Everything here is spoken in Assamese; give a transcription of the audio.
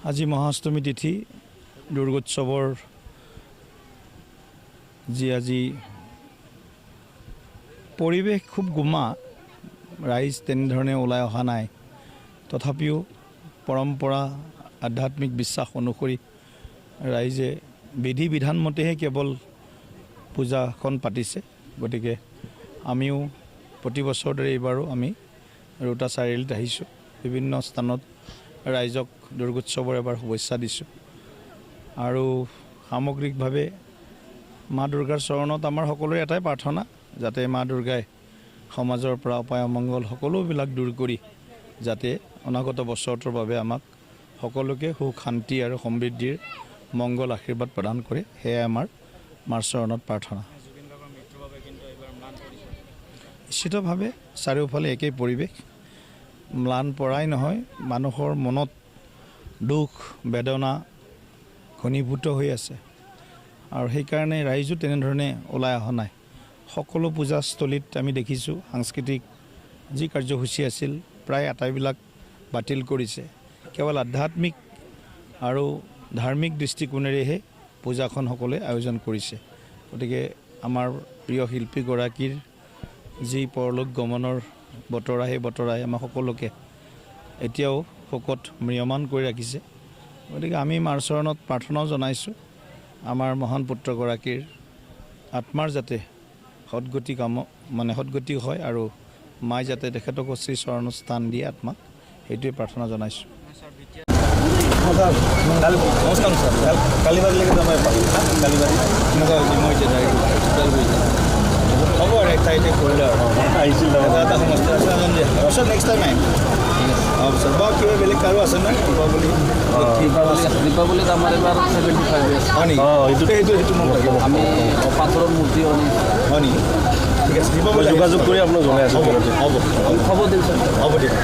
আজি মহাষ্টমী তিথি দুৰ্গোৎসৱৰ যি আজি পৰিৱেশ খুব গোমা ৰাইজ তেনেধৰণে ওলাই অহা নাই তথাপিও পৰম্পৰা আধ্যাত্মিক বিশ্বাস অনুসৰি ৰাইজে বিধি বিধান মতেহে কেৱল পূজাখন পাতিছে গতিকে আমিও প্ৰতি বছৰ দৰে এইবাৰো আমি ৰোটা চাৰিআলিত আহিছোঁ বিভিন্ন স্থানত ৰাইজক দুৰ্গোৎসৱৰ এবাৰ শুভেচ্ছা দিছোঁ আৰু সামগ্ৰিকভাৱে মা দুৰ্গাৰ চৰণত আমাৰ সকলোৰে এটাই প্ৰাৰ্থনা যাতে মা দুৰ্গাই সমাজৰ পৰা অপায় অমংগল সকলোবিলাক দূৰ কৰি যাতে অনাগত বছৰটোৰ বাবে আমাক সকলোকে সুখ শান্তি আৰু সমৃদ্ধিৰ মংগল আশীৰ্বাদ প্ৰদান কৰে সেয়াই আমাৰ মাৰ চৰণত প্ৰাৰ্থনা নিশ্চিতভাৱে চাৰিওফালে একেই পৰিৱেশ ম্লান পৰাই নহয় মানুহৰ মনত দুখ বেদনা ঘনীভূত হৈ আছে আৰু সেইকাৰণে ৰাইজো তেনেধৰণে ওলাই অহা নাই সকলো পূজাস্থলীত আমি দেখিছোঁ সাংস্কৃতিক যি কাৰ্যসূচী আছিল প্ৰায় আটাইবিলাক বাতিল কৰিছে কেৱল আধ্যাত্মিক আৰু ধাৰ্মিক দৃষ্টিকোণেৰেহে পূজাখন সকলোৱে আয়োজন কৰিছে গতিকে আমাৰ প্ৰিয় শিল্পীগৰাকীৰ যি পৰলোক গমনৰ বতৰা সেই বতৰাই আমাৰ সকলোকে এতিয়াও শোকত ম্ৰিয়মান কৰি ৰাখিছে গতিকে আমি মাৰ চৰণত প্ৰাৰ্থনাও জনাইছোঁ আমাৰ মহান পুত্ৰগৰাকীৰ আত্মাৰ যাতে সদগতি সদগতি হয় আৰু মাই যাতে তেখেতকো শ্ৰী চৰণত স্থান দিয়ে আত্মাক সেইটোৱে প্ৰাৰ্থনা জনাইছোঁ নমস্কাৰ ছাৰ কালিবাৰীলৈকে যাব কালিবাৰী হ'ব আৰু এক ঠাইতে কৰিলে আৰু আহিছিল এটা সমস্যা আছে পিছত নেক্সট টাইম আহিম হ'ব ছাৰ বাৰু কিবা বেলেগ কাৰো আছে ন দীপাৱলীত আমাৰ এবাৰ 75 ইয়াৰ্ছ হয় নেকি সেইটো মোক লাগিব আমি পাথৰৰ মূৰ্তি আনি হয় নেকি ঠিক আছে দীপাৱলী যোগাযোগ কৰি আপোনাক জনাই আছোঁ হ'ব খবৰ দিম ছাৰ হ'ব দিয়ক